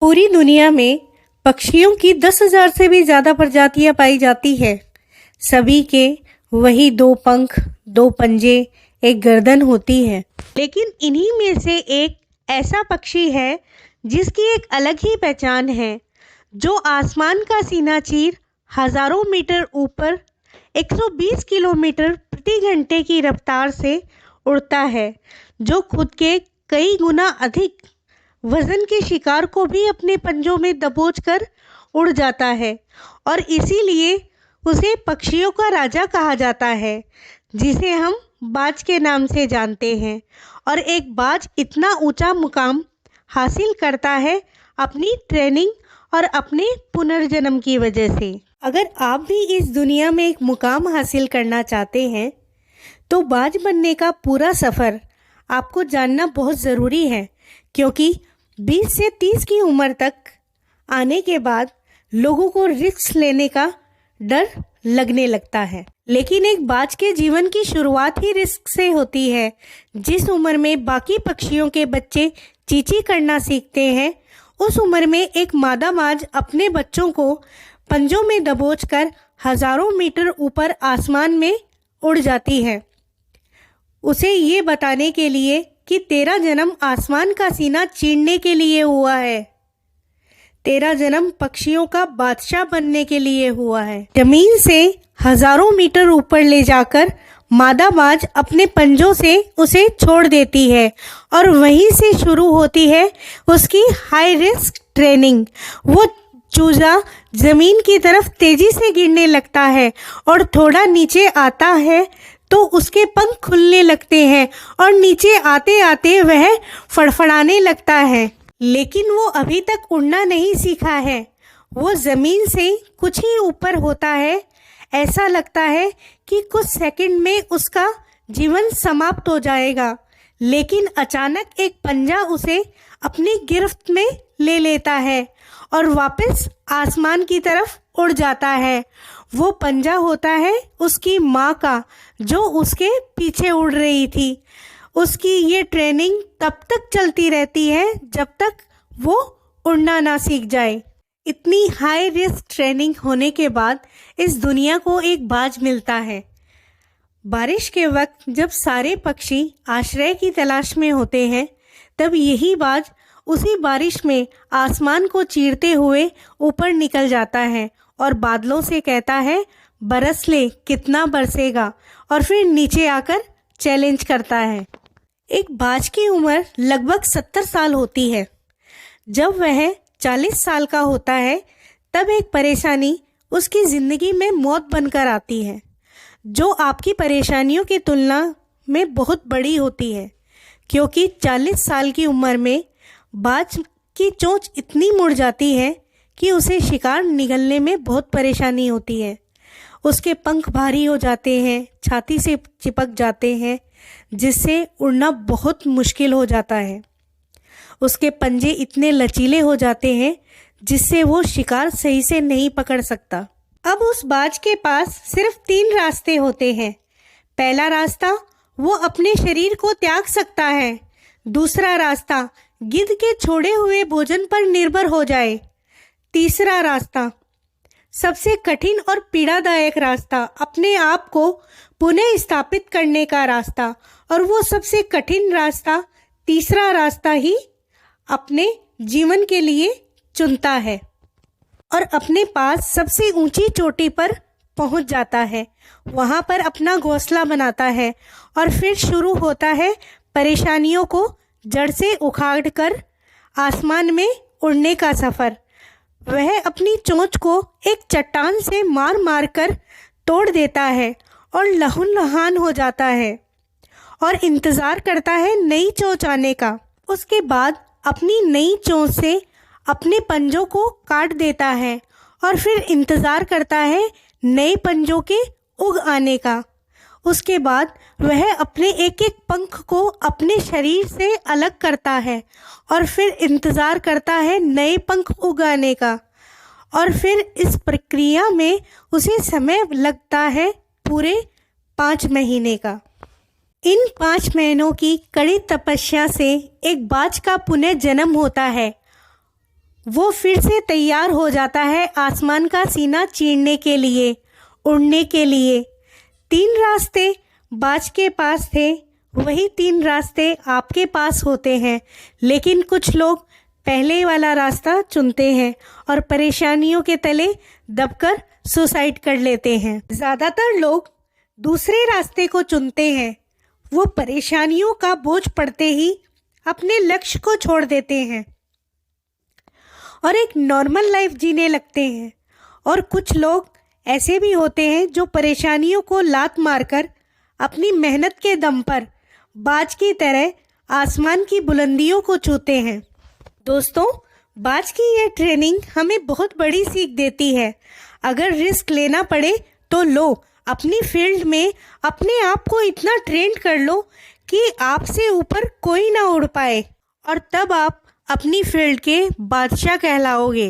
पूरी दुनिया में पक्षियों की 10,000 से भी ज़्यादा प्रजातियां पाई जाती है। सभी के वही दो पंख, दो पंजे, एक गर्दन होती है। लेकिन इन्हीं में से एक ऐसा पक्षी है जिसकी एक अलग ही पहचान है, जो आसमान का सीना चीर हजारों मीटर ऊपर 120 किलोमीटर प्रति घंटे की रफ्तार से उड़ता है, जो खुद के कई गुना अधिक वजन के शिकार को भी अपने पंजों में दबोचकर उड़ जाता है और इसीलिए उसे पक्षियों का राजा कहा जाता है, जिसे हम बाज के नाम से जानते हैं। और एक बाज इतना ऊंचा मुकाम हासिल करता है अपनी ट्रेनिंग और अपने पुनर्जन्म की वजह से। अगर आप भी इस दुनिया में एक मुकाम हासिल करना चाहते हैं तो बाज बनने का पूरा सफ़र आपको जानना बहुत ज़रूरी है, क्योंकि 20 से 30 की उम्र तक आने के बाद लोगों को रिस्क लेने का डर लगने लगता है। लेकिन एक बाज के जीवन की शुरुआत ही रिस्क से होती है। जिस उम्र में बाकी पक्षियों के बच्चे चींची करना सीखते हैं, उस उम्र में एक मादा बाज अपने बच्चों को पंजों में दबोचकर हजारों मीटर ऊपर आसमान में उड़ जाती है, उसे ये बताने के लिए कि तेरा जन्म आसमान का सीना चीरने के लिए हुआ है, तेरा जन्म पक्षियों का बादशाह बनने के लिए हुआ है। जमीन से हजारों मीटर ऊपर ले जाकर मादा बाज अपने पंजों से उसे छोड़ देती है और वहीं से शुरू होती है उसकी हाई रिस्क ट्रेनिंग। वो चूजा जमीन की तरफ तेजी से गिरने लगता है और थोड़ा नीचे आता है तो उसके पंख खुलने लगते हैं और नीचे आते आते वह फड़फड़ाने लगता है। लेकिन वो अभी तक उड़ना नहीं सीखा है। वो ज़मीन से कुछ ही ऊपर होता है। ऐसा लगता है कि कुछ सेकंड में उसका जीवन समाप्त हो जाएगा, लेकिन अचानक एक पंजा उसे अपनी गिरफ्त में ले लेता है और वापस आसमान की तरफ उड़ जाता है। वो पंजा होता है उसकी माँ का, जो उसके पीछे उड़ रही थी। उसकी ये ट्रेनिंग तब तक चलती रहती है जब तक वो उड़ना ना सीख जाए। इतनी हाई रिस्क ट्रेनिंग होने के बाद इस दुनिया को एक बाज मिलता है। बारिश के वक्त जब सारे पक्षी आश्रय की तलाश में होते हैं, तब यही बाज उसी बारिश में आसमान को चीरते हुए ऊपर निकल जाता है और बादलों से कहता है, बरस ले, कितना बरसेगा, और फिर नीचे आकर चैलेंज करता है। एक बाज की उम्र लगभग 70 साल होती है। जब वह 40 साल का होता है, तब एक परेशानी उसकी ज़िंदगी में मौत बनकर आती है, जो आपकी परेशानियों की तुलना में बहुत बड़ी होती है, क्योंकि 40 साल की उम्र में बाज की चोंच इतनी मुड़ जाती है कि उसे शिकार निगलने में बहुत परेशानी होती है। उसके पंख भारी हो जाते हैं, छाती से चिपक जाते हैं, जिससे उड़ना बहुत मुश्किल हो जाता है। उसके पंजे इतने लचीले हो जाते हैं जिससे वो शिकार सही से नहीं पकड़ सकता। अब उस बाज के पास सिर्फ 3 रास्ते होते हैं। पहला रास्ता, वो अपने शरीर को त्याग सकता है। दूसरा रास्ता, गिद्ध के छोड़े हुए भोजन पर निर्भर हो जाए। तीसरा रास्ता, सबसे कठिन और पीड़ादायक रास्ता, अपने आप को पुनः स्थापित करने का रास्ता। और वो सबसे कठिन रास्ता, तीसरा रास्ता ही अपने जीवन के लिए चुनता है और अपने पास सबसे ऊंची चोटी पर पहुंच जाता है। वहां पर अपना घोंसला बनाता है और फिर शुरू होता है परेशानियों को जड़ से उखाड़कर आसमान में उड़ने का सफ़र। वह अपनी चोंच को एक चट्टान से मार मार कर तोड़ देता है और लहूलुहान हो जाता है और इंतज़ार करता है नई चोंच आने का। उसके बाद अपनी नई चोंच से अपने पंजों को काट देता है और फिर इंतज़ार करता है नए पंजों के उग आने का। उसके बाद वह अपने एक एक पंख को अपने शरीर से अलग करता है और फिर इंतज़ार करता है नए पंख उगाने का। और फिर इस प्रक्रिया में उसे समय लगता है पूरे 5 महीने का। इन 5 महीनों की कड़ी तपस्या से एक बाज का पुनः जन्म होता है वो फिर से तैयार हो जाता है आसमान का सीना चीरने के लिए, उड़ने के लिए। 3 रास्ते बाज के पास थे, वही 3 रास्ते आपके पास होते हैं, लेकिन कुछ लोग पहले वाला रास्ता चुनते हैं और परेशानियों के तले दबकर सुसाइड कर लेते हैं। ज़्यादातर लोग दूसरे रास्ते को चुनते हैं। वो परेशानियों का बोझ पड़ते ही अपने लक्ष्य को छोड़ देते हैं और एक नॉर्मल लाइफ जीने लगते हैं। और कुछ लोग ऐसे भी होते हैं जो परेशानियों को लात मारकर अपनी मेहनत के दम पर बाज की तरह आसमान की बुलंदियों को छूते हैं। दोस्तों, बाज की ये ट्रेनिंग हमें बहुत बड़ी सीख देती है। अगर रिस्क लेना पड़े तो लो, अपनी फील्ड में अपने आप को इतना ट्रेन कर लो कि आपसे ऊपर कोई ना उड़ पाए, और तब आप अपनी फील्ड के बादशाह कहलाओगे।